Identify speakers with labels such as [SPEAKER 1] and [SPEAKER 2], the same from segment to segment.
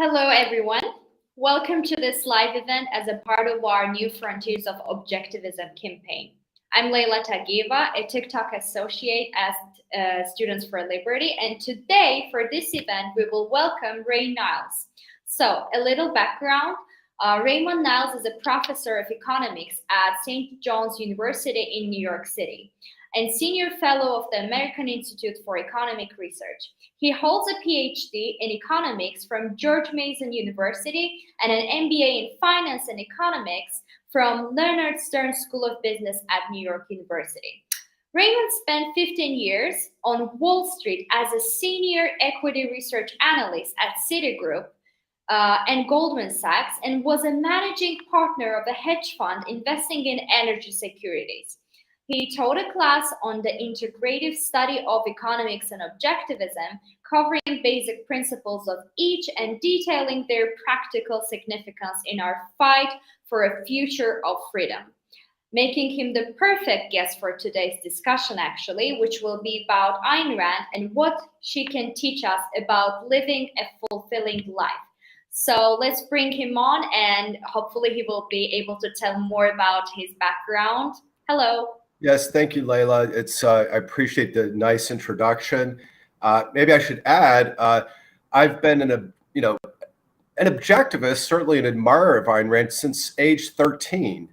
[SPEAKER 1] Hello, everyone. Welcome to this live event as a part of our New Frontiers of Objectivism campaign. I'm Leila Tagieva, a TikTok associate at Students for Liberty, and today for this event, we will welcome Raymond Niles. So, a little background. Raymond Niles is a professor of economics at St. John's University in New York City and senior fellow of the American Institute for Economic Research. He holds a PhD in economics from George Mason University and an MBA in finance and economics from Leonard Stern School of Business at New York University. Raymond spent 15 years on Wall Street as a senior equity research analyst at Citigroup and Goldman Sachs, and was a managing partner of a hedge fund investing in energy securities. He taught a class on the integrative study of economics and objectivism, covering basic principles of each and detailing their practical significance in our fight for a future of freedom, making him the perfect guest for today's discussion, actually, which will be about Ayn Rand and what she can teach us about living a fulfilling life. So let's bring him on, and hopefully he will be able to tell more about his background. Hello.
[SPEAKER 2] Yes, thank you, Leila. I appreciate the nice introduction. Maybe I should add, I've been an objectivist, certainly an admirer of Ayn Rand since age 13.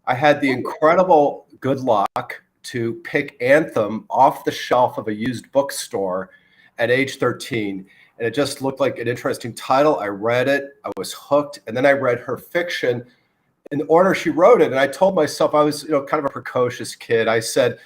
[SPEAKER 2] I had the incredible good luck to pick Anthem off the shelf of a used bookstore at age 13. And it just looked like an interesting title. I read it, I was hooked, and then I read her fiction in the order she wrote it. And I told myself, I was kind of a precocious kid. I said,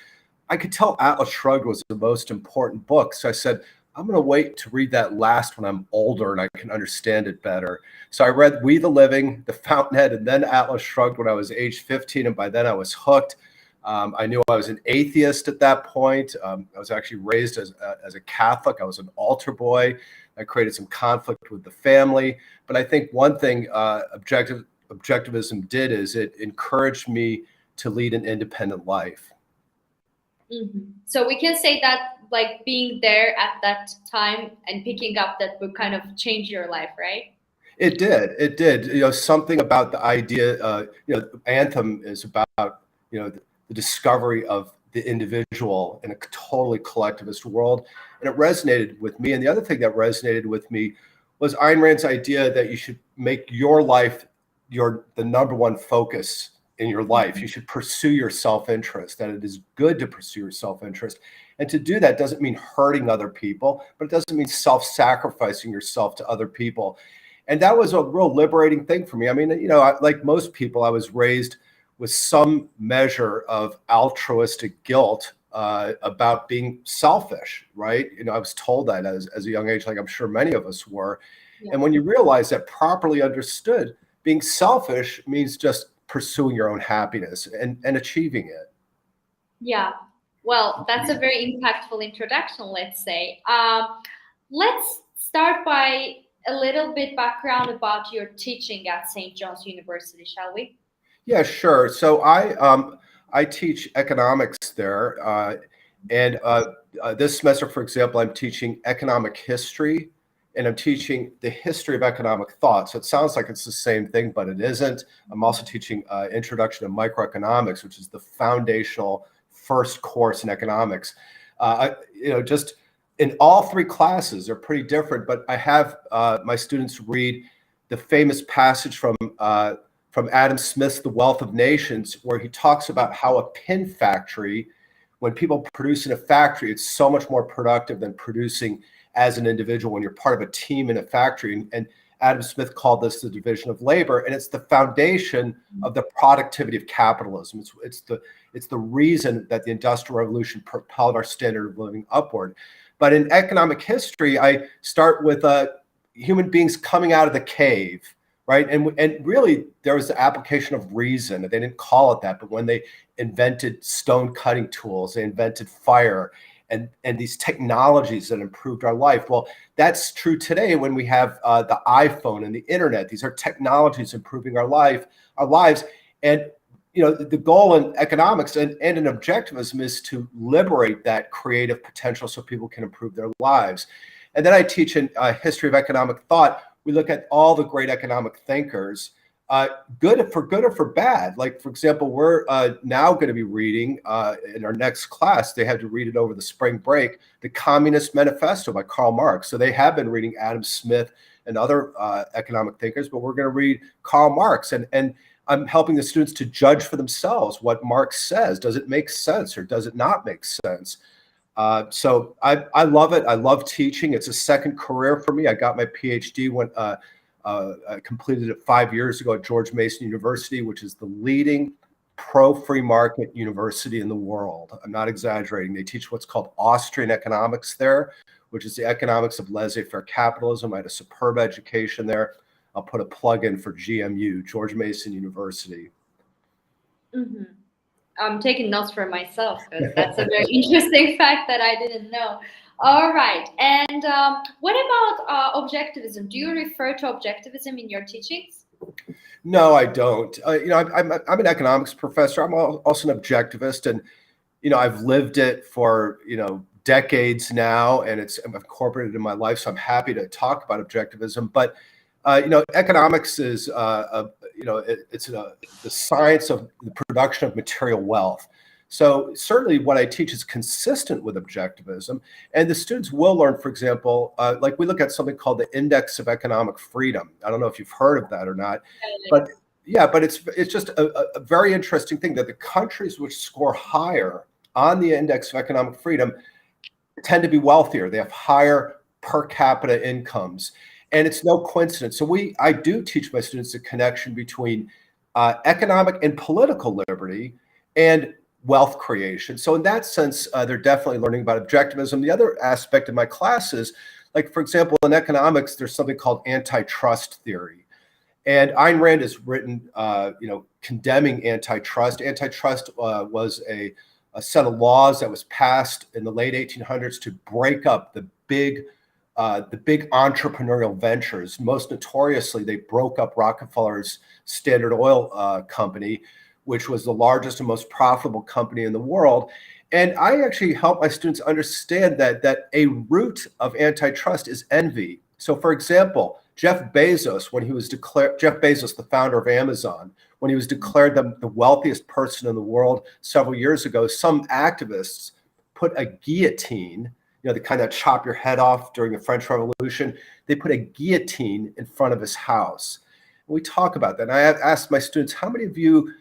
[SPEAKER 2] I could tell Atlas Shrugged was the most important book. So I said, I'm going to wait to read that last when I'm older and I can understand it better. So I read We the Living, The Fountainhead, and then Atlas Shrugged when I was age 15. And by then I was hooked. I knew I was an atheist at that point. I was actually raised as a Catholic. I was an altar boy. I created some conflict with the family. But I think one thing Objectivism did is it encouraged me to lead an independent life.
[SPEAKER 1] Mm-hmm. So we can say that, like, being there at that time and picking up that book kind of changed your life, right?
[SPEAKER 2] It did. It did. Something about the idea. Anthem is about the discovery of the individual in a totally collectivist world, and it resonated with me. And the other thing that resonated with me was Ayn Rand's idea that you should make your life the number one focus in your life. You should pursue your self-interest, that it is good to pursue your self-interest. And to do that doesn't mean hurting other people, but it doesn't mean self-sacrificing yourself to other people. And that was a real liberating thing for me. I mean, like most people, I was raised with some measure of altruistic guilt about being selfish, right? I was told that as a young age, like I'm sure many of us were. Yeah. And when you realize that properly understood, being selfish means just pursuing your own happiness and achieving it.
[SPEAKER 1] Yeah, well, that's a very impactful introduction, let's say. Let's start by a little bit background about your teaching at St. John's University, shall we?
[SPEAKER 2] Yeah, sure. So I teach economics there. And this semester, for example, I'm teaching economic history, and I'm teaching the history of economic thought. So it sounds like it's the same thing, but it isn't. I'm also teaching Introduction to Microeconomics, which is the foundational first course in economics. Just in all three classes, they're pretty different, but I have my students read the famous passage from Adam Smith's The Wealth of Nations, where he talks about how a pin factory, when people produce in a factory, it's so much more productive than producing as an individual when you're part of a team in a factory. And Adam Smith called this the division of labor, and it's the foundation of the productivity of capitalism. It's the reason that the Industrial Revolution propelled our standard of living upward. But in economic history, I start with human beings coming out of the cave, right? And really, there was the application of reason. They didn't call it that, but when they invented stone cutting tools, they invented fire, and these technologies that improved our life. Well, that's true today when we have the iPhone and the internet. These are technologies improving our lives. And the goal in economics and in objectivism is to liberate that creative potential so people can improve their lives. And then I teach in history of economic thought, we look at all the great economic thinkers, good or for bad. Like, for example, we're now going to be reading in our next class, they had to read it over the spring break, the Communist Manifesto by Karl Marx. So they have been reading Adam Smith and other economic thinkers, but we're going to read Karl Marx. And I'm helping the students to judge for themselves what Marx says. Does it make sense or does it not make sense? So I love it. I love teaching. It's a second career for me. I got my PhD when I completed it 5 years ago at George Mason University, which is the leading pro-free market university in the world. I'm not exaggerating. They teach what's called Austrian economics there, which is the economics of laissez-faire capitalism. I had a superb education there. I'll put a plug in for GMU, George Mason University.
[SPEAKER 1] Mm-hmm. I'm taking notes for myself because that's a very interesting fact that I didn't know. All right. And what about objectivism? Do you refer to objectivism in your teachings?
[SPEAKER 2] No, I don't. I'm an economics professor. I'm also an objectivist, and I've lived it for decades now, and I'm incorporated in my life. So I'm happy to talk about objectivism. But economics is it's the science of the production of material wealth. So certainly what I teach is consistent with objectivism, and the students will learn, for example, like we look at something called the Index of Economic Freedom. I don't know if you've heard of that or not, but yeah, but it's just a very interesting thing that the countries which score higher on the Index of Economic Freedom tend to be wealthier. They have higher per capita incomes. And it's no coincidence. So I do teach my students the connection between economic and political liberty and wealth creation. So in that sense, they're definitely learning about objectivism. The other aspect of my classes, like, for example, in economics, there's something called antitrust theory. And Ayn Rand has written, condemning antitrust. Antitrust was a set of laws that was passed in the late 1800s to break up the big entrepreneurial ventures. Most notoriously, they broke up Rockefeller's Standard Oil Company, which was the largest and most profitable company in the world. And I actually help my students understand that a root of antitrust is envy. So, for example, Jeff Bezos, the founder of Amazon, when he was declared the wealthiest person in the world several years ago, some activists put a guillotine, the kind that chop your head off during the French Revolution, they put a guillotine in front of his house. And we talk about that. And I have asked my students, how many of you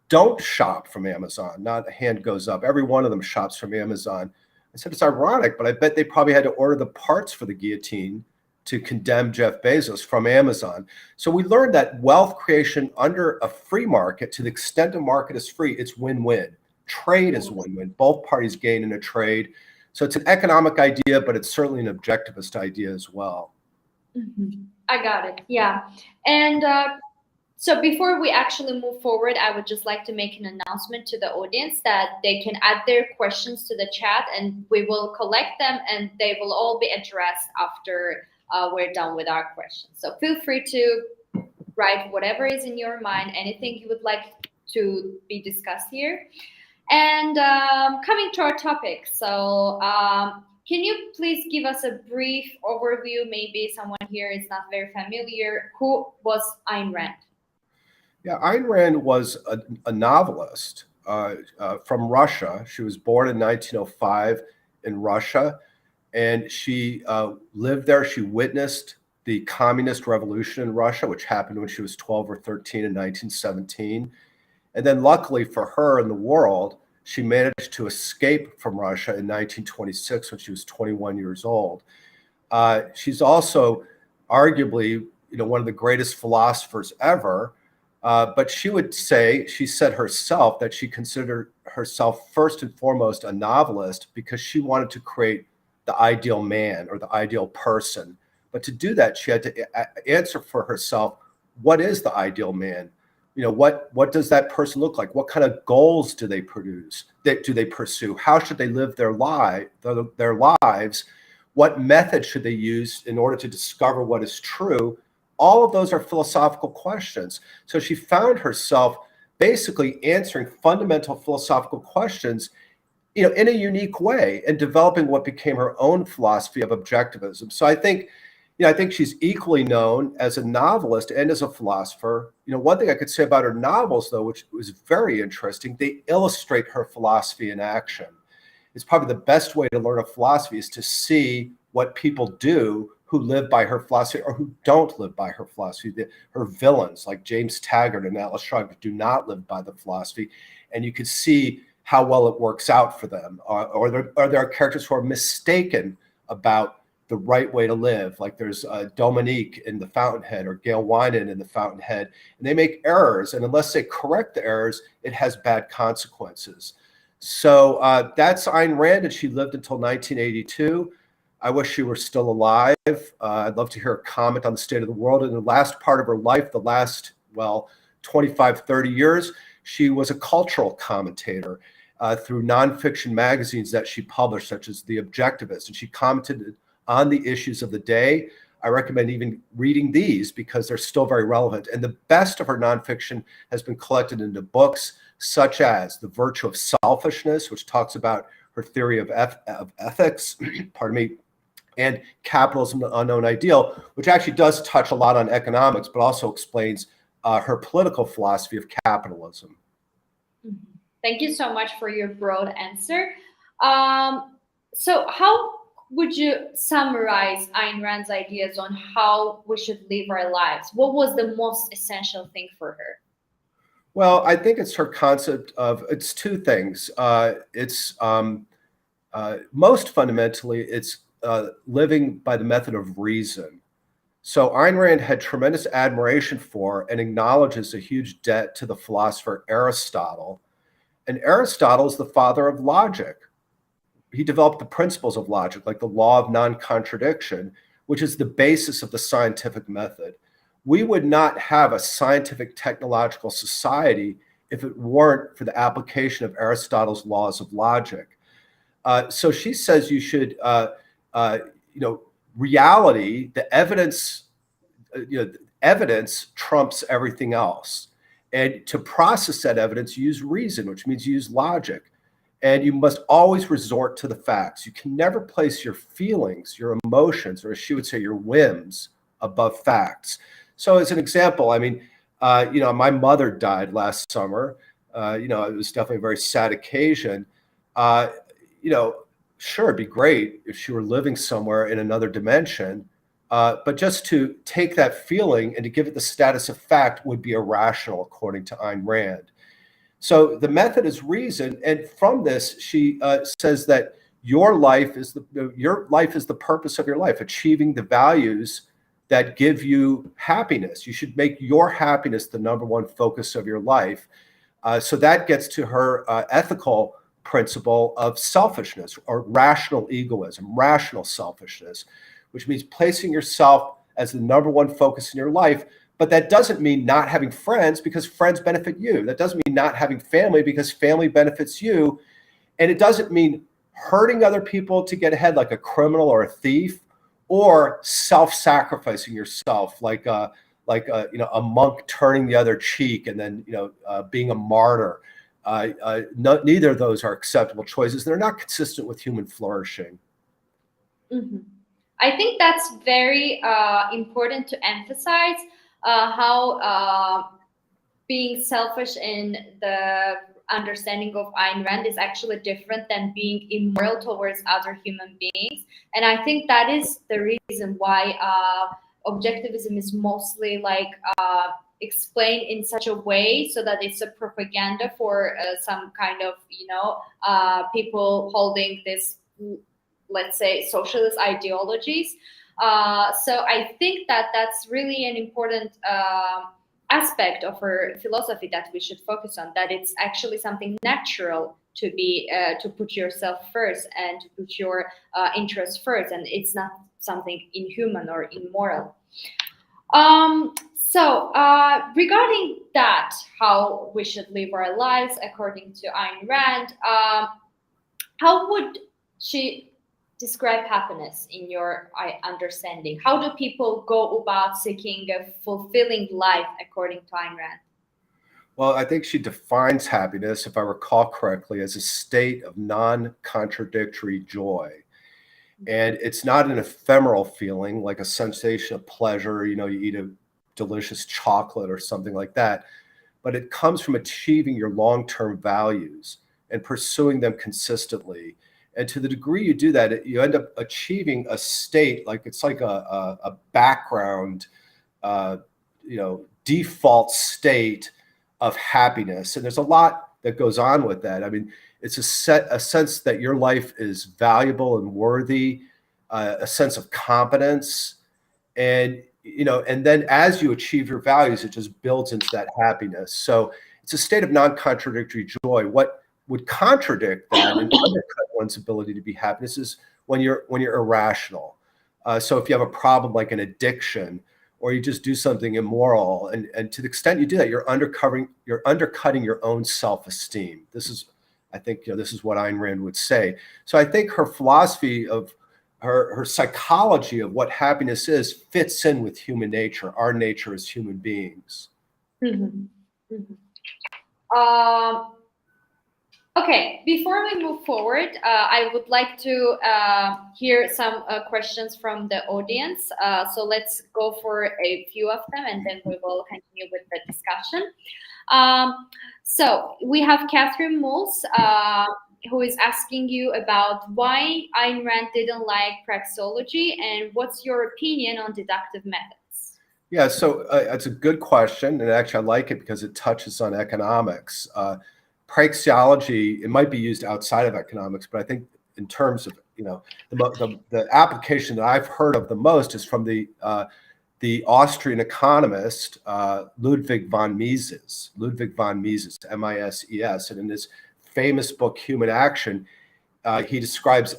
[SPEAKER 2] don't shop from Amazon? Not a hand goes up. Every one of them shops from Amazon. I said, it's ironic, but I bet they probably had to order the parts for the guillotine to condemn Jeff Bezos from Amazon. So we learned that wealth creation under a free market, to the extent the market is free, it's win-win. Trade is win-win. Both parties gain in a trade. So it's an economic idea, but it's certainly an objectivist idea as well.
[SPEAKER 1] Mm-hmm. I got it. Yeah. And so before we actually move forward, I would just like to make an announcement to the audience that they can add their questions to the chat, and we will collect them, and they will all be addressed after we're done with our questions. So feel free to write whatever is in your mind, anything you would like to be discussed here. And coming to our topic, so can you please give us a brief overview? Maybe someone here is not very familiar. Who was Ayn Rand?
[SPEAKER 2] Yeah, Ayn Rand was a novelist from Russia. She was born in 1905 in Russia, and she lived there. She witnessed the communist revolution in Russia, which happened when she was 12 or 13 in 1917. And then luckily for her and the world, she managed to escape from Russia in 1926 when she was 21 years old. She's also arguably, one of the greatest philosophers ever. But she said herself that she considered herself first and foremost a novelist because she wanted to create the ideal man or the ideal person. But to do that, she had to answer for herself, what is the ideal man? What does that person look like? What kind of goals do they pursue? How should they live their lives? What method should they use in order to discover what is true? All of those are philosophical questions. So she found herself basically answering fundamental philosophical questions, in a unique way, and developing what became her own philosophy of objectivism. So I think, I think she's equally known as a novelist and as a philosopher. One thing I could say about her novels, though, which was very interesting, they illustrate her philosophy in action. It's probably the best way to learn a philosophy is to see what people do who live by her philosophy or who don't live by her philosophy. Her villains, like James Taggart and Atlas Shrugged, do not live by the philosophy. And you could see how well it works out for them. Or there are characters who are mistaken about the right way to live. Like there's Dominique in The Fountainhead or Gail Wynan in The Fountainhead. And they make errors. And unless they correct the errors, it has bad consequences. So that's Ayn Rand, and she lived until 1982. I wish she were still alive. I'd love to hear a comment on the state of the world. In the last part of her life, the last, 25, 30 years, she was a cultural commentator through nonfiction magazines that she published, such as The Objectivist, and she commented on the issues of the day. I recommend even reading these because they're still very relevant. And the best of her nonfiction has been collected into books such as The Virtue of Selfishness, which talks about her theory of ethics, pardon me, and Capitalism, the Unknown Ideal, which actually does touch a lot on economics, but also explains her political philosophy of capitalism.
[SPEAKER 1] Thank you so much for your broad answer. So how would you summarize Ayn Rand's ideas on how we should live our lives? What was the most essential thing for her?
[SPEAKER 2] Well, I think it's her concept of, it's two things. Most fundamentally, it's living by the method of reason. So Ayn Rand had tremendous admiration for and acknowledges a huge debt to the philosopher Aristotle. And Aristotle is the father of logic. He developed the principles of logic, like the law of non-contradiction, which is the basis of the scientific method. We would not have a scientific technological society if it weren't for the application of Aristotle's laws of logic. So she says you should, reality, the evidence, evidence trumps everything else. And to process that evidence, use reason, which means use logic. And you must always resort to the facts. You can never place your feelings, your emotions, or as she would say, your whims above facts. So as an example, I mean, my mother died last summer. It was definitely a very sad occasion. Sure, it'd be great if she were living somewhere in another dimension. But just to take that feeling and to give it the status of fact would be irrational, according to Ayn Rand. So the method is reason, and from this, she says that your life is the purpose of your life, achieving the values that give you happiness. You should make your happiness the number one focus of your life. So that gets to her ethical principle of selfishness or rational egoism, rational selfishness, which means placing yourself as the number one focus in your life. But that doesn't mean not having friends because friends benefit you. That doesn't mean not having family because family benefits you. And it doesn't mean hurting other people to get ahead like a criminal or a thief, or self-sacrificing yourself like a monk turning the other cheek and then being a martyr. Neither of those are acceptable choices. They're not consistent with human flourishing.
[SPEAKER 1] Mm-hmm. I think that's very important to emphasize. How being selfish in the understanding of Ayn Rand is actually different than being immoral towards other human beings. And I think that is the reason why objectivism is mostly explained in such a way so that it's a propaganda for some kind of, people holding this, let's say, socialist ideologies. So I think that that's really an important aspect of her philosophy that we should focus on, that it's actually something natural to be to put yourself first and to put your interests first, and it's not something inhuman or immoral. So regarding that, how we should live our lives according to Ayn Rand, how would she describe happiness in your understanding? How do people go about seeking a fulfilling life according to Ayn Rand?
[SPEAKER 2] Well, I think she defines happiness, if I recall correctly, as a state of non-contradictory joy. And it's not an ephemeral feeling like a sensation of pleasure, you eat a delicious chocolate or something like that, but it comes from achieving your long-term values and pursuing them consistently. And to the degree you do that, you end up achieving a state, like it's like a background, default state of happiness. And there's a lot that goes on with that. I mean, it's a sense that your life is valuable and worthy, a sense of competence. And, and then as you achieve your values, it just builds into that happiness. So it's a state of non-contradictory joy. What would contradict that and undercut one's ability to be happiness is when you're irrational. So if you have a problem like an addiction, or you just do something immoral, and to the extent you do that, you're undercutting your own self-esteem. I think this is what Ayn Rand would say. So I think her philosophy of her psychology of what happiness is fits in with human nature, our nature as human beings.
[SPEAKER 1] Mm-hmm. Mm-hmm. Okay, before we move forward, I would like to hear some questions from the audience. So let's go for a few of them, and then we will continue with the discussion. So we have Catherine Moles, who is asking you about why Ayn Rand didn't like praxeology, and what's your opinion on deductive methods?
[SPEAKER 2] Yeah, so it's a good question, and actually I like it because it touches on economics. Praxeology, it might be used outside of economics, but I think in terms of the application that I've heard of the most is from the Austrian economist Ludwig von Mises, Mises, and in his famous book Human Action, he describes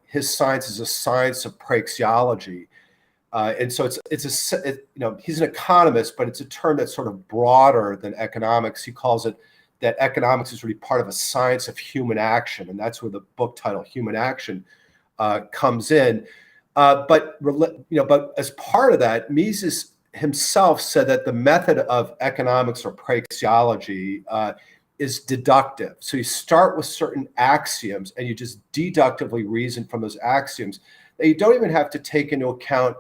[SPEAKER 2] his science as a science of praxeology. And so he's an economist, but it's a term that's sort of broader than economics. He calls it that economics is really part of a science of human action, and that's where the book title Human Action comes in. But as part of that, Mises himself said that the method of economics or praxeology is deductive. So you start with certain axioms, and you just deductively reason from those axioms. That you don't even have to take into account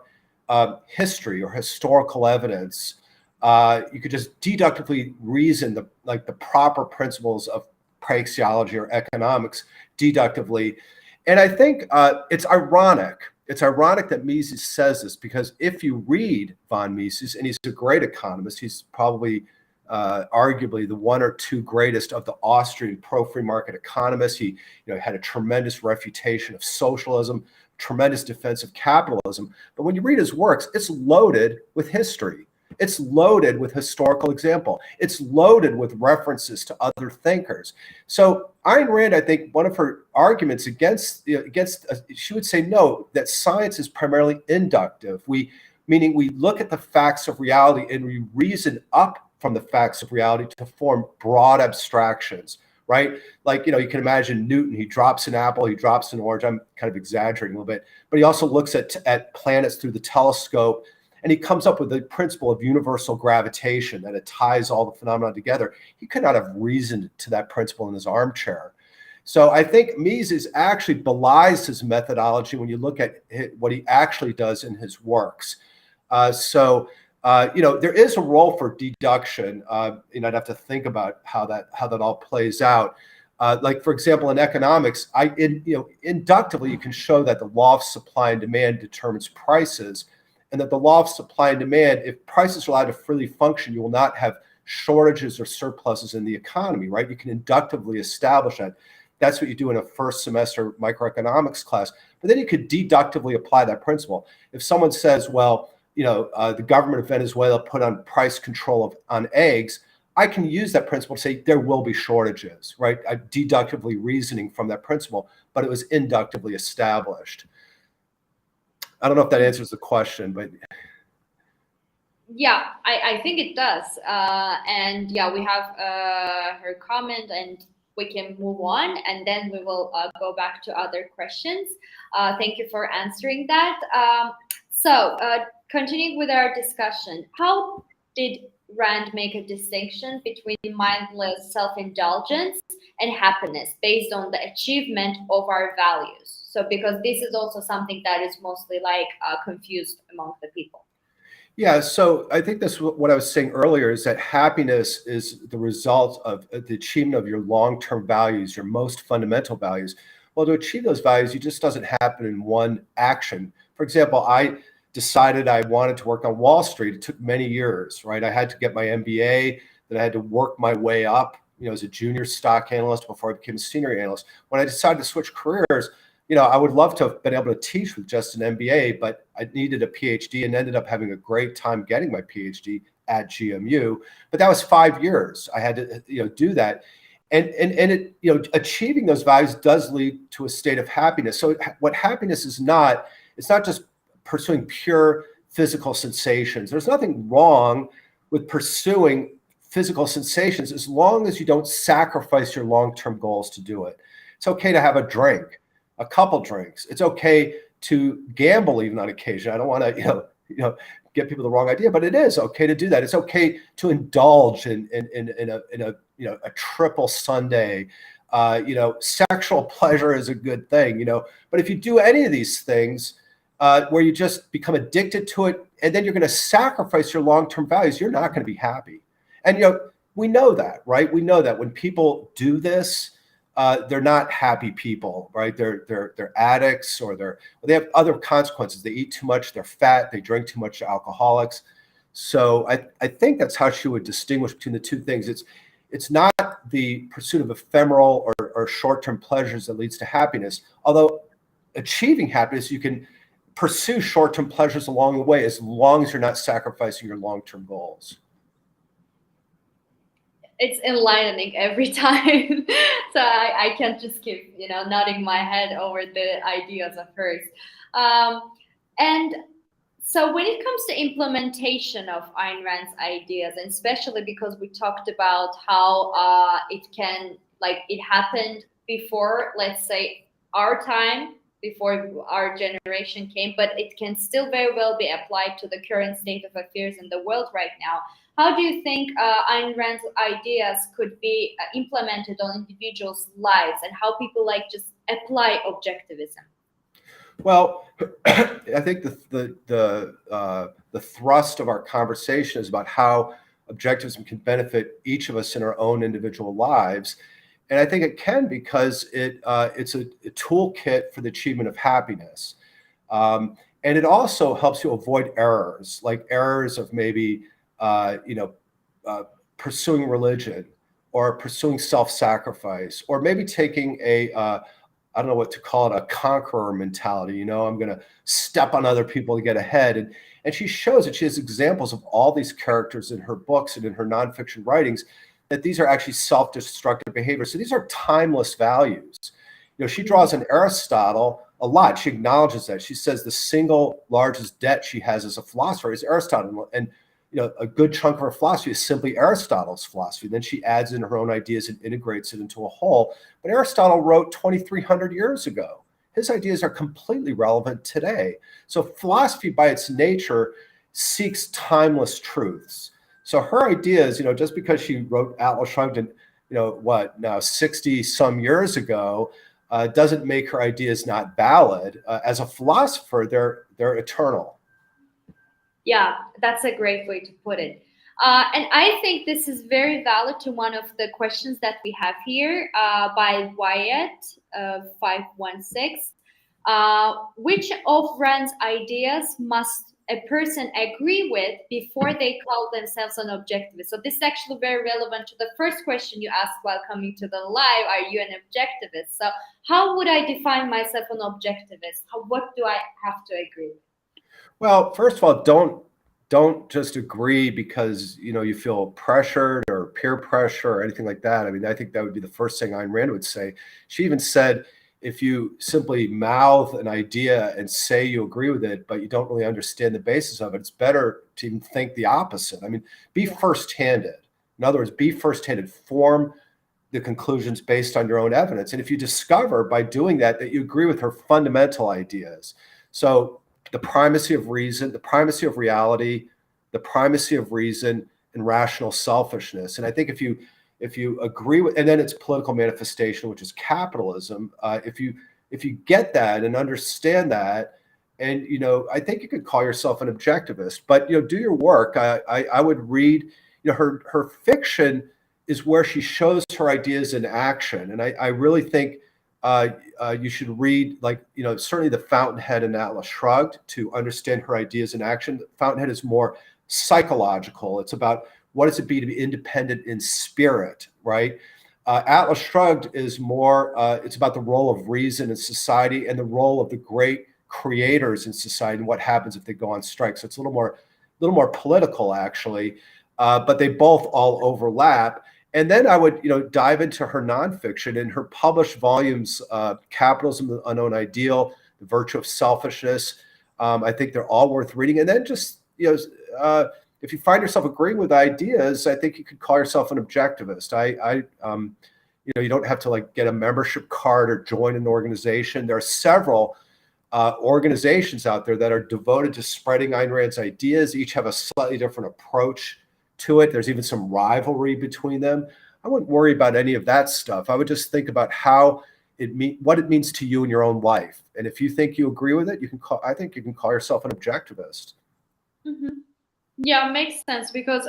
[SPEAKER 2] history or historical evidence. You could just deductively reason the proper principles of praxeology or economics deductively. And I think it's ironic. It's ironic that Mises says this, because if you read von Mises, and he's a great economist, he's probably arguably the one or two greatest of the Austrian pro-free market economists. He had a tremendous refutation of socialism, tremendous defense of capitalism. But when you read his works, it's loaded with history. It's loaded with historical example. It's loaded with references to other thinkers. So Ayn Rand, I think one of her arguments against she would say no, that science is primarily inductive. Meaning we look at the facts of reality and we reason up from the facts of reality to form broad abstractions, right? Like, you can imagine Newton, he drops an apple, he drops an orange. I'm kind of exaggerating a little bit, but he also looks at planets through the telescope, and he comes up with the principle of universal gravitation, that it ties all the phenomena together. He could not have reasoned to that principle in his armchair. So I think Mises actually belies his methodology when you look at what he actually does in his works. There is a role for deduction. I'd have to think about how that all plays out. Like, for example, in economics, inductively you can show that the law of supply and demand determines prices, and that the law of supply and demand, if prices are allowed to freely function, you will not have shortages or surpluses in the economy, right? You can inductively establish that. That's what you do in a first semester microeconomics class. But then you could deductively apply that principle. If someone says, well, the government of Venezuela put on price control on eggs, I can use that principle to say there will be shortages, right? I'm deductively reasoning from that principle, but it was inductively established. I don't know if that answers the question, but
[SPEAKER 1] yeah, I think it does. And yeah, we have her comment, and we can move on, and then we will go back to other questions. Thank you for answering that. Continuing with our discussion, how did Rand make a distinction between mindless self-indulgence and happiness based on the achievement of our values? So because this is also something that is mostly like confused among the people.
[SPEAKER 2] Yeah, so I think that's what I was saying earlier, is that happiness is the result of the achievement of your long-term values, your most fundamental values. Well, to achieve those values, it just doesn't happen in one action. For example, I decided I wanted to work on Wall Street. It took many years, right? I had to get my MBA, then I had to work my way up, as a junior stock analyst before I became a senior analyst. When I decided to switch careers, I would love to have been able to teach with just an MBA, but I needed a PhD and ended up having a great time getting my PhD at GMU. But that was 5 years. I had to, do that. And it, achieving those values does lead to a state of happiness. So what happiness is not, it's not just pursuing pure physical sensations. There's nothing wrong with pursuing physical sensations as long as you don't sacrifice your long-term goals to do it. It's okay to have a drink, a couple drinks. It's okay to gamble even on occasion. I don't want to, get people the wrong idea, but it is okay to do that. It's okay to indulge in a triple Sunday. Sexual pleasure is a good thing, but if you do any of these things where you just become addicted to it, and then you're going to sacrifice your long-term values, you're not going to be happy. And, we know that, right? We know that when people do this, they're not happy people, right? They're addicts, or they have other consequences. They eat too much, they're fat, they drink too much, alcoholics. So I think that's how she would distinguish between the two things. It's not the pursuit of ephemeral or short-term pleasures that leads to happiness. Although achieving happiness, you can pursue short-term pleasures along the way as long as you're not sacrificing your long-term goals.
[SPEAKER 1] It's enlightening every time. So I can't just keep, nodding my head over the ideas of hers. And so when it comes to implementation of Ayn Rand's ideas, and especially because we talked about how it happened before, let's say, our time, before our generation came, but it can still very well be applied to the current state of affairs in the world right now. How do you think Ayn Rand's ideas could be implemented on individuals' lives, and how people just apply objectivism?
[SPEAKER 2] Well, I think the thrust of our conversation is about how objectivism can benefit each of us in our own individual lives. And I think it can, because it's a toolkit for the achievement of happiness. And it also helps you avoid errors, like errors of maybe pursuing religion, or pursuing self-sacrifice, or maybe taking I don't know what to call it, a conqueror mentality. I'm going to step on other people to get ahead. And she shows that she has examples of all these characters in her books and in her nonfiction writings, that these are actually self-destructive behaviors. So these are timeless values. She draws on Aristotle a lot. She acknowledges that. She says the single largest debt she has as a philosopher is Aristotle. And a good chunk of her philosophy is simply Aristotle's philosophy. Then she adds in her own ideas and integrates it into a whole. But Aristotle wrote 2,300 years ago. His ideas are completely relevant today. So philosophy, by its nature, seeks timeless truths. So her ideas, just because she wrote Atlas Shrugged in, 60 some years ago, doesn't make her ideas not valid. As a philosopher, they're eternal.
[SPEAKER 1] Yeah, that's a great way to put it. And I think this is very valid to one of the questions that we have here by Wyatt 516. Which of Rand's ideas must a person agree with before they call themselves an objectivist? So this is actually very relevant to the first question you asked while coming to the live. Are you an objectivist? So how would I define myself an objectivist? What do I have to agree with?
[SPEAKER 2] Well, first of all, don't just agree because you feel pressured or peer pressure or anything like that. I mean, I think that would be the first thing Ayn Rand would say. She even said, if you simply mouth an idea and say you agree with it, but you don't really understand the basis of it, it's better to even think the opposite. I mean, be first-handed. In other words, be first-handed. Form the conclusions based on your own evidence. And if you discover by doing that you agree with her fundamental ideas, so the primacy of reason, the primacy of reality, the primacy of reason, and rational selfishness. And I think if you agree with, and then it's political manifestation, which is capitalism. If you if you get that and understand that, and I think you could call yourself an objectivist, but do your work. I would read, her fiction is where she shows her ideas in action, and I really think you should read, like, certainly The Fountainhead and Atlas Shrugged to understand her ideas in action. The Fountainhead is more psychological. It's about what does it be to be independent in spirit, right? Atlas Shrugged is more, it's about the role of reason in society and the role of the great creators in society and what happens if they go on strike. So it's a little more political, actually, but they both all overlap. And then I would, dive into her nonfiction and her published volumes, Capitalism, the Unknown Ideal, The Virtue of Selfishness. I think they're all worth reading. And then just, if you find yourself agreeing with ideas, I think you could call yourself an objectivist. You don't have to like get a membership card or join an organization. There are several organizations out there that are devoted to spreading Ayn Rand's ideas. Each have a slightly different approach to it. There's even some rivalry between them. I wouldn't worry about any of that stuff. I would just think about what it means to you in your own life. And if you think you agree with it, I think you can call yourself an objectivist.
[SPEAKER 1] Mm-hmm. Yeah, makes sense, because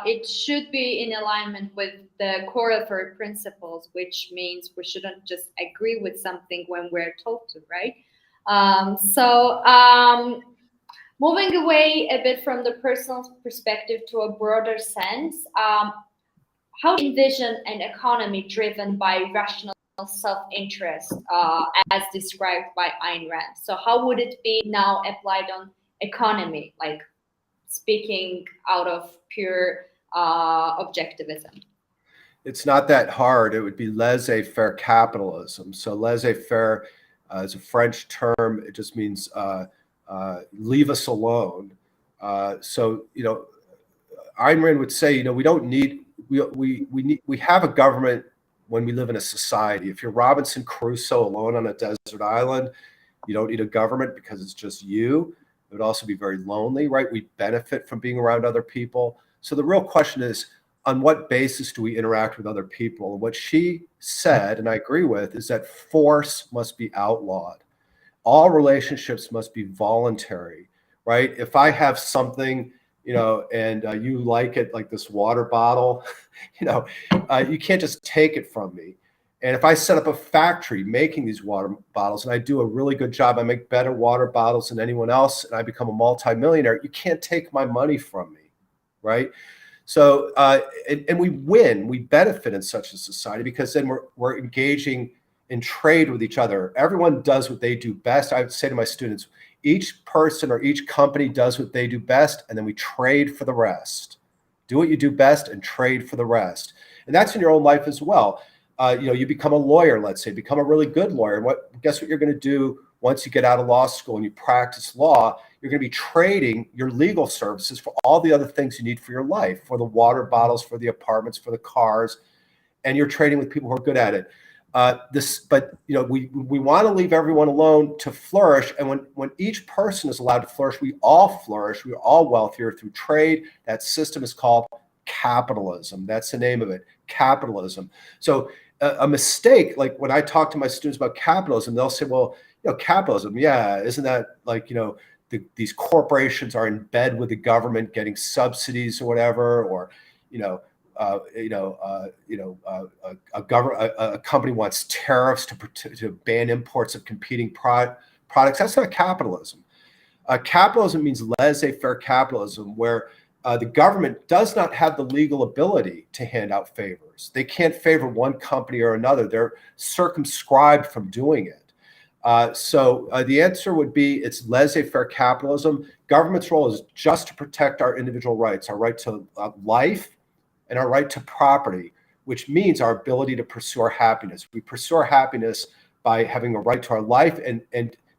[SPEAKER 1] it should be in alignment with the core of our principles, which means we shouldn't just agree with something when we're told to, right? Moving away a bit from the personal perspective to a broader sense, how do you envision an economy driven by rational self-interest, as described by Ayn Rand? So how would it be now applied on economy, like speaking out of pure objectivism?
[SPEAKER 2] It's not that hard. It would be laissez-faire capitalism. So laissez-faire is a French term. It just means leave us alone. So Ayn Rand would say, we don't need we have a government when we live in a society. If you're Robinson Crusoe alone on a desert island, you don't need a government because it's just you. It would also be very lonely, right? We benefit from being around other people. So the real question is, on what basis do we interact with other people? And what she said, and I agree with, is that force must be outlawed. All relationships must be voluntary, right? If I have something, and you like it, like this water bottle, you can't just take it from me. And if I set up a factory making these water bottles and I do a really good job, I make better water bottles than anyone else, and I become a multimillionaire, you can't take my money from me, right? So, and we win, we benefit in such a society because then we're engaging in trade with each other. Everyone does what they do best. I would say to my students, each person or each company does what they do best, and then we trade for the rest. Do what you do best and trade for the rest. And that's in your own life as well. You become a lawyer, let's say, become a really good lawyer. Guess what you're going to do once you get out of law school and you practice law? You're going to be trading your legal services for all the other things you need for your life, for the water bottles, for the apartments, for the cars, and you're trading with people who are good at it. We want to leave everyone alone to flourish, and when each person is allowed to flourish, we all flourish. We're all wealthier through trade. That system is called capitalism. That's the name of it, capitalism. So a mistake, like when I talk to my students about capitalism, they'll say, well, capitalism, yeah, isn't that like, these corporations are in bed with the government getting subsidies or whatever, or, a company wants tariffs to ban imports of competing products. That's not capitalism. Capitalism means laissez-faire capitalism, where the government does not have the legal ability to hand out favors. They can't favor one company or another. They're circumscribed from doing it. So the answer would be it's laissez-faire capitalism. Government's role is just to protect our individual rights, our right to life and our right to property, which means our ability to pursue our happiness. We pursue our happiness by having a right to our life and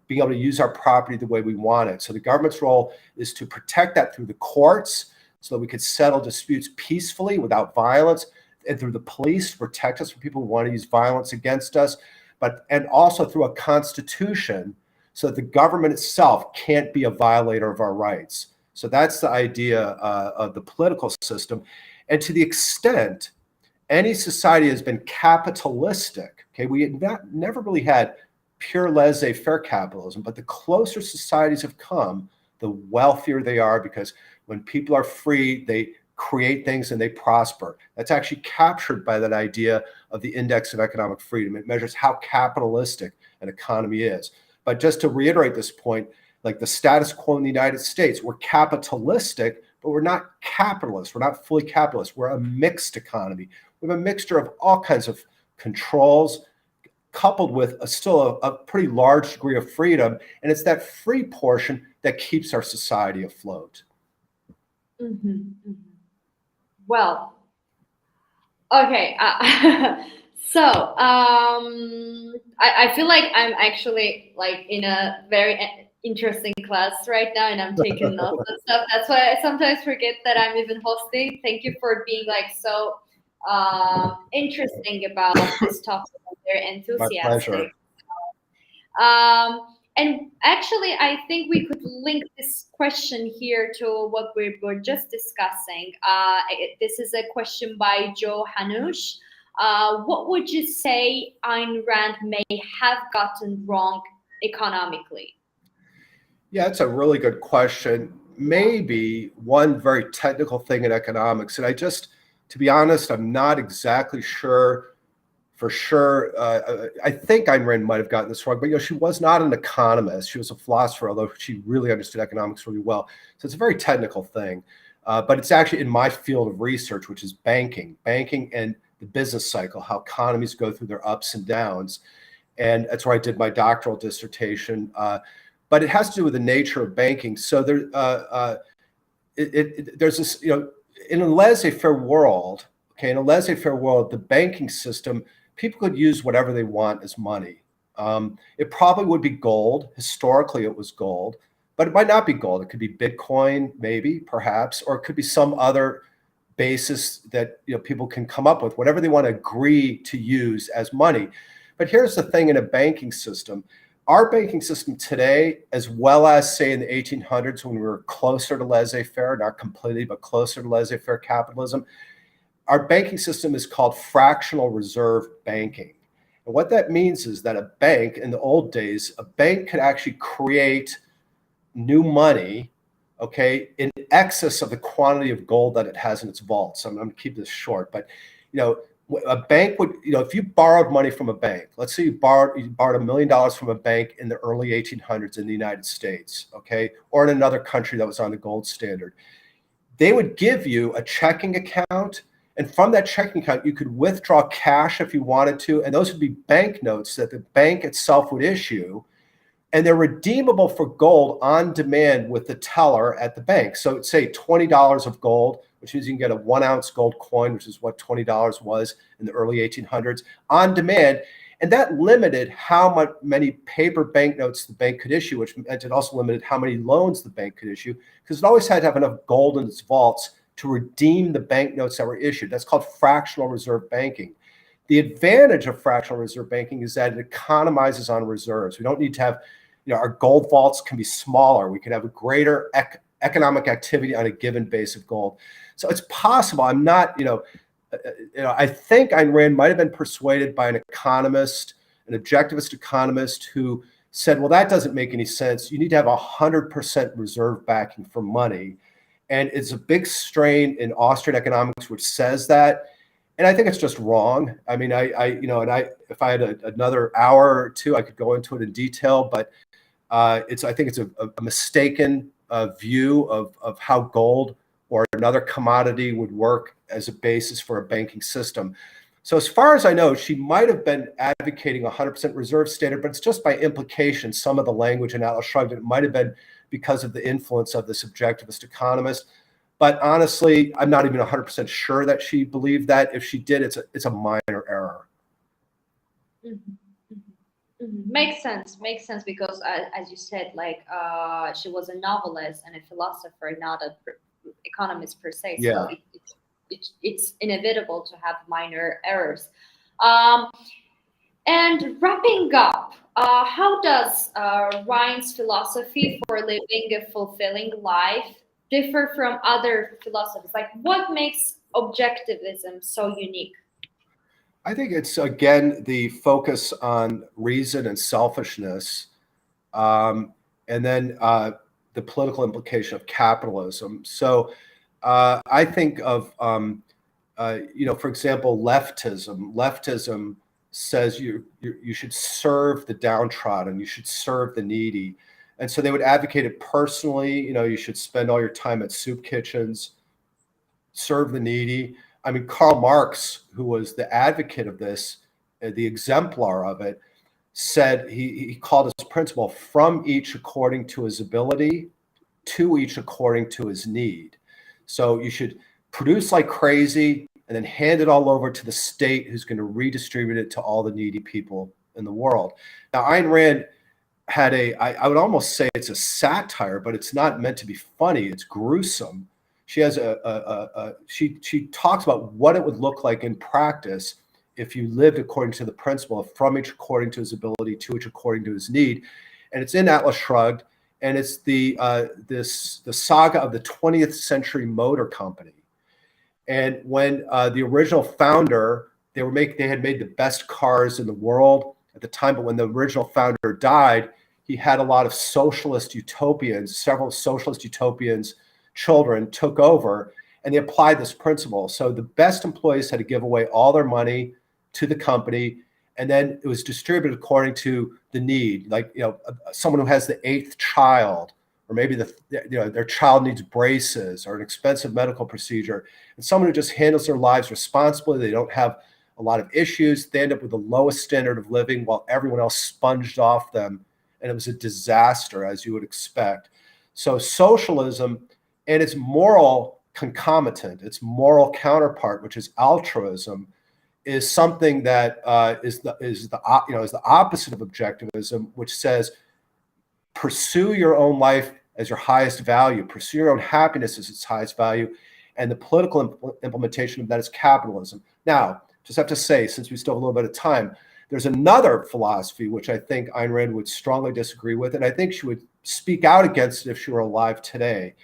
[SPEAKER 2] being able to use our property the way we want it. So the government's role is to protect that through the courts so that we could settle disputes peacefully without violence, and through the police to protect us from people who want to use violence against us, and also through a constitution so that the government itself can't be a violator of our rights. So that's the idea of the political system. And to the extent any society has been capitalistic, okay, we never really had pure laissez-faire capitalism. But the closer societies have come, the wealthier they are, because when people are free, they create things and they prosper. That's actually captured by that idea of the index of economic freedom. It measures how capitalistic an economy is. But just to reiterate this point, like the status quo in the United States, we're capitalistic, but we're not capitalist. We're not fully capitalist. We're a mixed economy. We have a mixture of all kinds of controls, coupled with a pretty large degree of freedom. And it's that free portion that keeps our society afloat.
[SPEAKER 1] Mm-hmm, mm-hmm. Well, okay. So I feel like I'm actually like in a very interesting class right now, and I'm taking notes and stuff. That's why I sometimes forget that I'm even hosting. Thank you for being like so interesting about this topic. Very
[SPEAKER 2] My pleasure.
[SPEAKER 1] enthusiastic. And actually, I think we could link this question here to what we were just discussing. This is a question by Joe Hanush. What would you say Ayn Rand may have gotten wrong economically?
[SPEAKER 2] Yeah, it's a really good question. Maybe one very technical thing in economics, and to be honest, I'm not exactly sure for sure. I think Ayn Rand might have gotten this wrong, but she was not an economist. She was a philosopher, although she really understood economics really well. So it's a very technical thing, but it's actually in my field of research, which is banking and the business cycle, how economies go through their ups and downs. And that's where I did my doctoral dissertation. But it has to do with the nature of banking. So there's this, in a laissez-faire world, okay, in a laissez-faire world, the banking system, people could use whatever they want as money. It probably would be gold. Historically, it was gold, but it might not be gold. It could be Bitcoin, maybe, perhaps, or it could be some other basis that people can come up with, whatever they want to agree to use as money. But here's the thing in a banking system. Our banking system today, as well as, say, in the 1800s when we were closer to laissez-faire, not completely, but closer to laissez-faire capitalism, our banking system is called fractional reserve banking. And what that means is that a bank, in the old days, a bank could actually create new money, okay, in excess of the quantity of gold that it has in its vault. So I'm going to keep this short, but a bank would, if you borrowed money from a bank, let's say you borrowed $1 million from a bank in the early 1800s in the United States, okay, or in another country that was on the gold standard, they would give you a checking account. And from that checking account, you could withdraw cash if you wanted to. And those would be banknotes that the bank itself would issue. And they're redeemable for gold on demand with the teller at the bank. So say $20 of gold, which means you can get a 1 ounce gold coin, which is what $20 was in the early 1800s, on demand. And that limited how many paper banknotes the bank could issue, which meant it also limited how many loans the bank could issue, because it always had to have enough gold in its vaults to redeem the banknotes that were issued. That's called fractional reserve banking. The advantage of fractional reserve banking is that it economizes on reserves. We don't need to have, our gold vaults can be smaller. We can have a greater economic activity on a given base of gold. So it's possible. I'm not, I think Ayn Rand might have been persuaded by an economist, an objectivist economist, who said, well, that doesn't make any sense. You need to have 100% reserve backing for money. And it's a big strain in Austrian economics, which says that. And I think it's just wrong. I mean, if I had another hour or two, I could go into it in detail, but I think it's a mistaken view of how gold or another commodity would work as a basis for a banking system. So as far as I know, she might have been advocating 100% reserve standard, but it's just by implication, some of the language in Atlas Shrugged, it might have been because of the influence of this objectivist economist. But honestly, I'm not even 100% sure that she believed that. If she did, it's a minor error.
[SPEAKER 1] Mm-hmm. Mm-hmm. Makes sense because as you said, like she was a novelist and a philosopher, not an economist per se.
[SPEAKER 2] Yeah.
[SPEAKER 1] So it's inevitable to have minor errors. And wrapping up, how does Ryan's philosophy for living a fulfilling life differ from other philosophies? Like, what makes objectivism so unique?
[SPEAKER 2] I think it's, again, the focus on reason and selfishness, and then the political implication of capitalism. So I think of, for example, leftism. Leftism says you should serve the downtrodden, you should serve the needy. And so they would advocate it personally. You should spend all your time at soup kitchens, serve the needy. I mean, Karl Marx, who was the advocate of this, the exemplar of it, said he called his principle from each according to his ability, to each according to his need. So you should produce like crazy and then hand it all over to the state, who's going to redistribute it to all the needy people in the world. Now, Ayn Rand had I would almost say it's a satire, but it's not meant to be funny. It's gruesome. She has she talks about what it would look like in practice if you lived according to the principle of from each according to his ability, to each according to his need. And it's in Atlas Shrugged, and it's the saga of the 20th century motor company. And when the original founder, they had made the best cars in the world at the time, but when the original founder died, he had a lot of socialist utopians, several socialist utopians, children took over, and they applied this principle. So the best employees had to give away all their money to the company, and then it was distributed according to the need. Like, someone who has the 8th child, or maybe their child needs braces or an expensive medical procedure, and someone who just handles their lives responsibly, they don't have a lot of issues, they end up with the lowest standard of living while everyone else sponged off them, and it was a disaster, as you would expect. So socialism and its moral concomitant, its moral counterpart, which is altruism, is something that is the opposite of objectivism, which says pursue your own life as your highest value, pursue your own happiness as its highest value, and the political implementation of that is capitalism. Now, just have to say, since we still have a little bit of time, there's another philosophy which I think Ayn Rand would strongly disagree with, and I think she would speak out against it if she were alive today.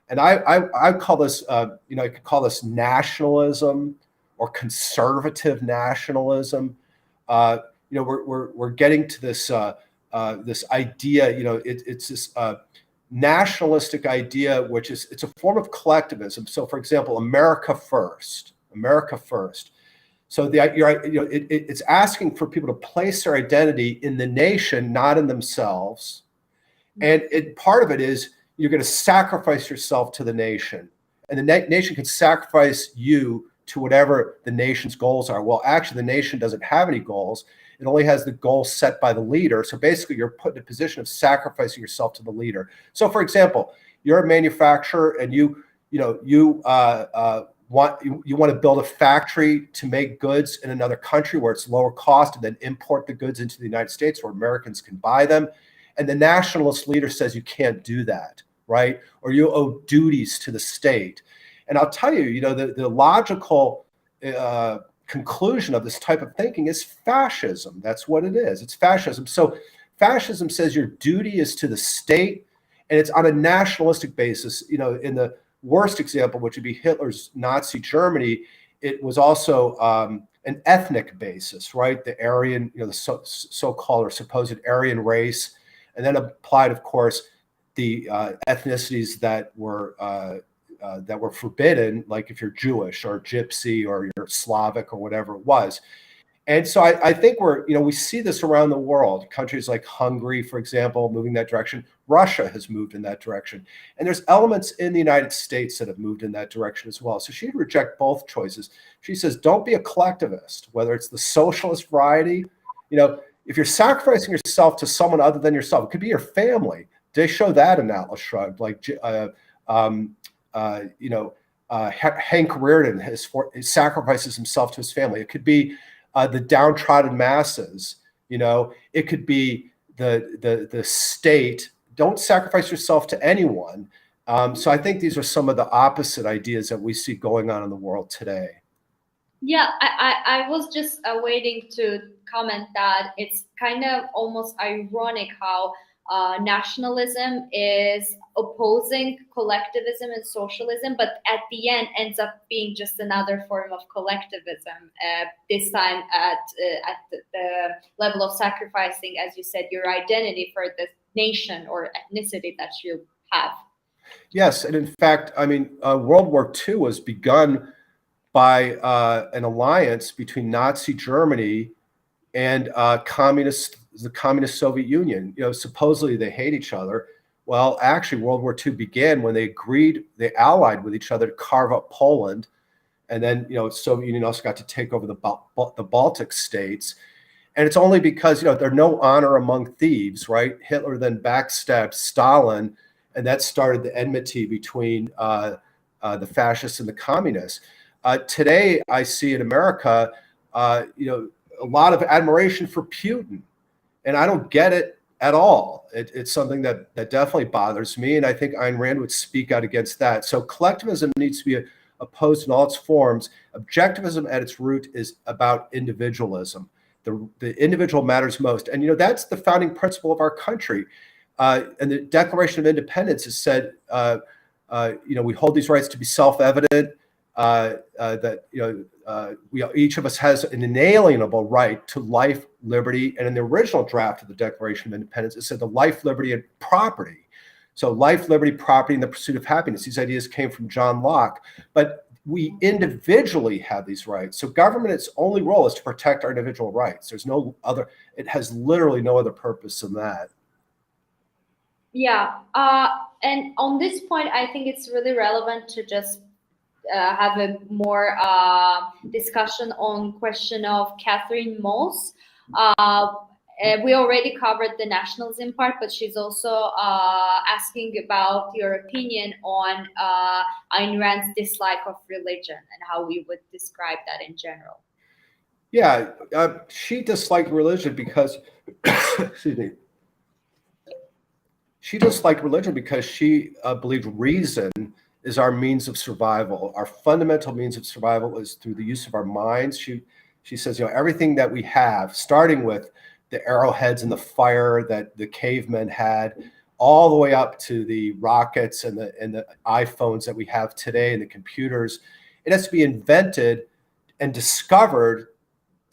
[SPEAKER 2] And I call this, I could call this nationalism or conservative nationalism. We're getting to this this idea. It's this nationalistic idea, which it's a form of collectivism. So, for example, America first, America first. So it's asking for people to place their identity in the nation, not in themselves. And part of it is you're going to sacrifice yourself to the nation, and the nation can sacrifice you to whatever the nation's goals are. Well, actually, the nation doesn't have any goals. It only has the goals set by the leader. So basically, you're put in a position of sacrificing yourself to the leader. So, for example, you're a manufacturer, and you want to build a factory to make goods in another country where it's lower cost, and then import the goods into the United States where Americans can buy them. And the nationalist leader says you can't do that, right? Or you owe duties to the state. And I'll tell you, the logical conclusion of this type of thinking is fascism. That's what it is. It's fascism. So fascism says your duty is to the state, and it's on a nationalistic basis. In the worst example, which would be Hitler's Nazi Germany, it was also an ethnic basis, right? The Aryan, the so-called or supposed Aryan race, and then applied, of course, the ethnicities that were forbidden, like if you're Jewish or Gypsy or you're Slavic or whatever it was. And so I think we see this around the world. Countries like Hungary, for example, moving that direction. Russia has moved in that direction. And there's elements in the United States that have moved in that direction as well. So she'd reject both choices. She says, don't be a collectivist, whether it's the socialist variety. If you're sacrificing yourself to someone other than yourself, it could be your family. They show that in Atlas Shrugged, like Hank Rearden he sacrifices himself to his family. It could be the downtrodden masses. It could be the state. Don't sacrifice yourself to anyone. So I think these are some of the opposite ideas that we see going on in the world today.
[SPEAKER 1] Yeah, I was just waiting to comment that it's kind of almost ironic how nationalism is opposing collectivism and socialism, but at the end ends up being just another form of collectivism. This time at the level of sacrificing, as you said, your identity for the nation or ethnicity that you have.
[SPEAKER 2] Yes, and in fact, I mean, World War II was begun by an alliance between Nazi Germany and the communist Soviet Union. You know, supposedly they hate each other. Well, actually, World War II began when they allied with each other to carve up Poland, and then Soviet Union also got to take over the Baltic states. And it's only because there's no honor among thieves, right? Hitler then backstabbed Stalin, and that started the enmity between the fascists and the communists. Today, I see in America, a lot of admiration for Putin, and I don't get it at all. It's something that definitely bothers me, and I think Ayn Rand would speak out against that. So collectivism needs to be opposed in all its forms. Objectivism at its root is about individualism. The individual matters most, and that's the founding principle of our country. And the Declaration of Independence has said, we hold these rights to be self-evident. That each of us has an inalienable right to life, liberty, and in the original draft of the Declaration of Independence, it said the life, liberty, and property. So life, liberty, property, and the pursuit of happiness. These ideas came from John Locke, but we individually have these rights. So government, its only role is to protect our individual rights. There's no other, it has literally no other purpose than that.
[SPEAKER 1] Yeah, and on this point, I think it's really relevant to just have a more discussion on question of Catherine Moss. We already covered the nationalism part, but she's also asking about your opinion on Ayn Rand's dislike of religion and how we would describe that in general.
[SPEAKER 2] Yeah, she disliked religion because, excuse me, she disliked religion because she believed reason is our means of survival. Our fundamental means of survival is through the use of our minds. She says, everything that we have, starting with the arrowheads and the fire that the cavemen had, all the way up to the rockets and the iPhones that we have today and the computers, it has to be invented and discovered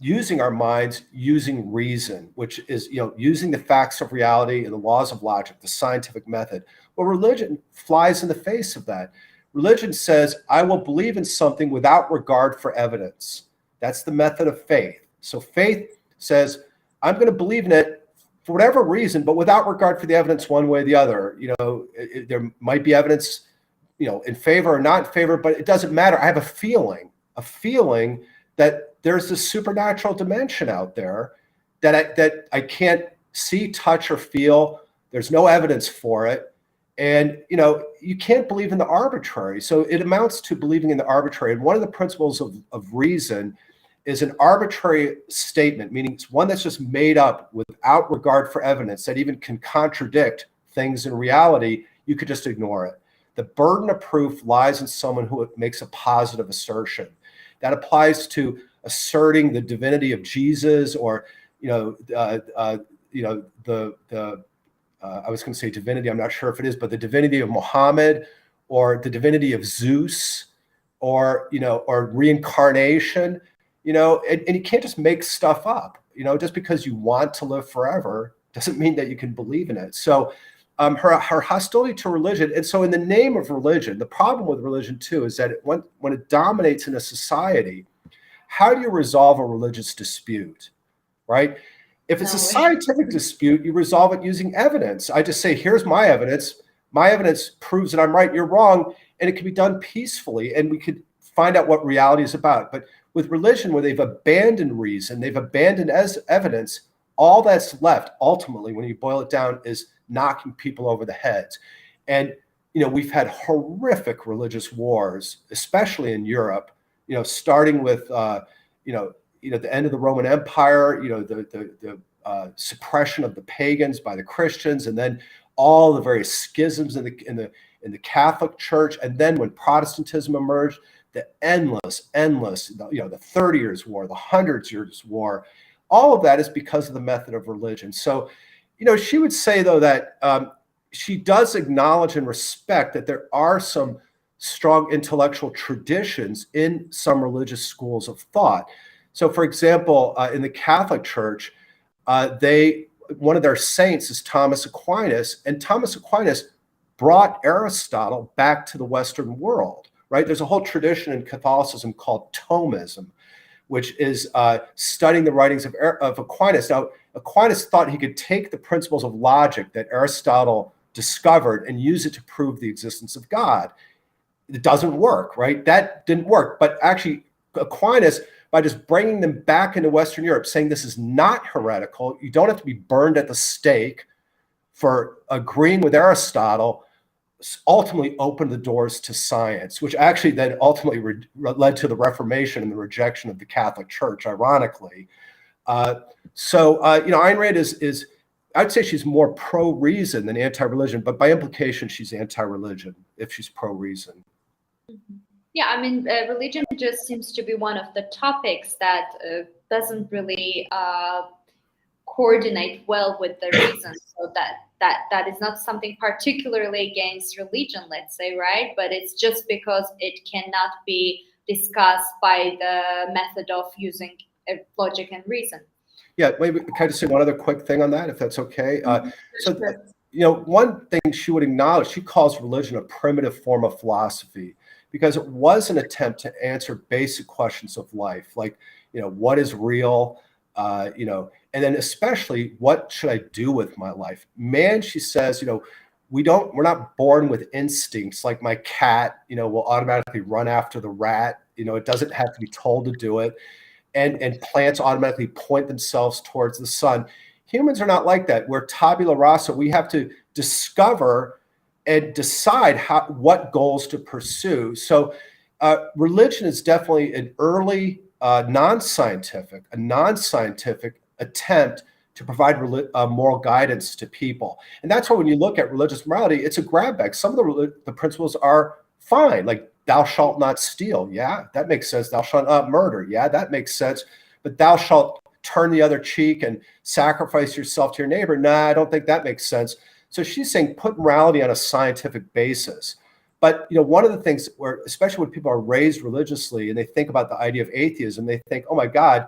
[SPEAKER 2] using our minds, using reason, which is using the facts of reality and the laws of logic, the scientific method. Well, religion flies in the face of that. Religion says, I will believe in something without regard for evidence. That's the method of faith. So faith says, I'm going to believe in it for whatever reason, but without regard for the evidence one way or the other. There might be evidence, in favor or not in favor, but it doesn't matter. I have a feeling that there's this supernatural dimension out there that I can't see, touch, or feel. There's no evidence for it. And, you can't believe in the arbitrary. So it amounts to believing in the arbitrary. And one of the principles of reason is an arbitrary statement, meaning it's one that's just made up without regard for evidence that even can contradict things in reality. You could just ignore it. The burden of proof lies in someone who makes a positive assertion. That applies to asserting the divinity of Jesus, or I was going to say divinity, I'm not sure if it is, but the divinity of Muhammad, or the divinity of Zeus, or reincarnation, and you can't just make stuff up. Just because you want to live forever doesn't mean that you can believe in it. So her hostility to religion, and so in the name of religion, the problem with religion too is that when it dominates in a society, how do you resolve a religious dispute, right? If it's a scientific dispute, you resolve it using evidence. I just say, here's my evidence. My evidence proves that I'm right, you're wrong, and it can be done peacefully, and we could find out what reality is about. But with religion, where they've abandoned reason, they've abandoned evidence, all that's left, ultimately, when you boil it down, is knocking people over the heads. And, we've had horrific religious wars, especially in Europe, starting with, the end of the Roman Empire, the suppression of the pagans by the Christians, and then all the various schisms in the Catholic Church, and then when Protestantism emerged, the endless, the 30 Years' War, the 100 Years' War, all of that is because of the method of religion. So, she would say though that she does acknowledge and respect that there are some strong intellectual traditions in some religious schools of thought. So, for example, in the Catholic Church, one of their saints is Thomas Aquinas, and Thomas Aquinas brought Aristotle back to the Western world, right? There's a whole tradition in Catholicism called Thomism, which is studying the writings of Aquinas. Now, Aquinas thought he could take the principles of logic that Aristotle discovered and use it to prove the existence of God. It doesn't work, right? That didn't work. But actually, Aquinas, by just bringing them back into Western Europe, saying this is not heretical, you don't have to be burned at the stake for agreeing with Aristotle, ultimately opened the doors to science, which actually then ultimately led to the Reformation and the rejection of the Catholic Church, ironically. Ayn Rand is, I'd say she's more pro-reason than anti-religion, but by implication, she's anti-religion if she's pro-reason.
[SPEAKER 1] Yeah, I mean, religion just seems to be one of the topics that doesn't really coordinate well with the reason. So that is not something particularly against religion, let's say, right? But it's just because it cannot be discussed by the method of using logic and reason.
[SPEAKER 2] Yeah, maybe can I just say one other quick thing on that, if that's okay? One thing she would acknowledge, she calls religion a primitive form of philosophy because it was an attempt to answer basic questions of life, like, what is real, and then especially what should I do with my life? Man, she says, we're not born with instincts like my cat, will automatically run after the rat. It doesn't have to be told to do it. And plants automatically point themselves towards the sun. Humans are not like that. We're tabula rasa. We have to discover and decide what goals to pursue. So religion is definitely an early non-scientific attempt to provide moral guidance to people. And that's why when you look at religious morality, it's a grab bag. Some of the principles are fine, like thou shalt not steal. Yeah, that makes sense. Thou shalt not murder. Yeah, that makes sense. But thou shalt turn the other cheek and sacrifice yourself to your neighbor. Nah, I don't think that makes sense. So she's saying put morality on a scientific basis. But one of the things where, especially when people are raised religiously and they think about the idea of atheism, they think, oh my God,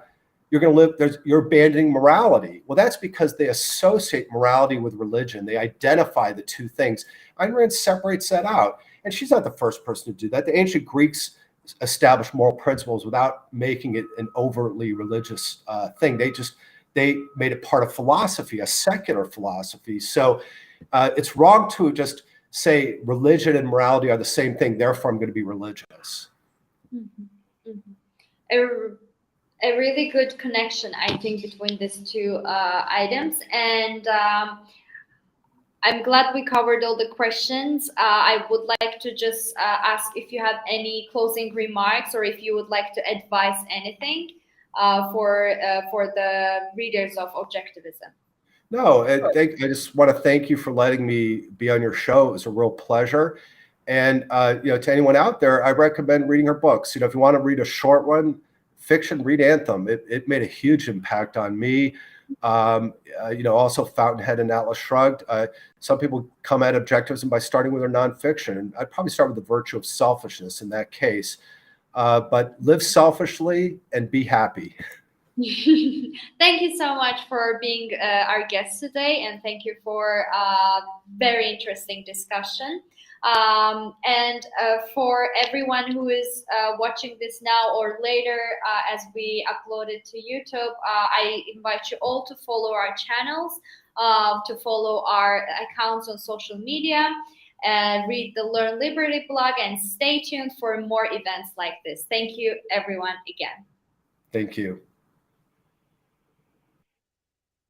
[SPEAKER 2] you're abandoning morality. Well, that's because they associate morality with religion. They identify the two things. Ayn Rand separates that out. And she's not the first person to do that. The ancient Greeks established moral principles without making it an overtly religious thing. They made it part of philosophy, a secular philosophy. So it's wrong to just say religion and morality are the same thing, therefore I'm going to be religious.
[SPEAKER 1] Mm-hmm. Mm-hmm. A really good connection, I think, between these two items. And I'm glad we covered all the questions. I would like to just ask if you have any closing remarks or if you would like to advise anything for the readers of Objectivism.
[SPEAKER 2] No, I just want to thank you for letting me be on your show. It was a real pleasure. And to anyone out there, I recommend reading her books. If you want to read a short one, fiction, read Anthem. It made a huge impact on me. Also Fountainhead and Atlas Shrugged. Some people come at Objectivism by starting with their nonfiction. And I'd probably start with the virtue of selfishness in that case. But live selfishly and be happy.
[SPEAKER 1] Thank you so much for being our guest today, and thank you for a very interesting discussion. And for everyone who is watching this now or later as we upload it to YouTube, I invite you all to follow our channels, to follow our accounts on social media, and read the Learn Liberty blog, and stay tuned for more events like this. Thank you, everyone, again.
[SPEAKER 2] Thank you.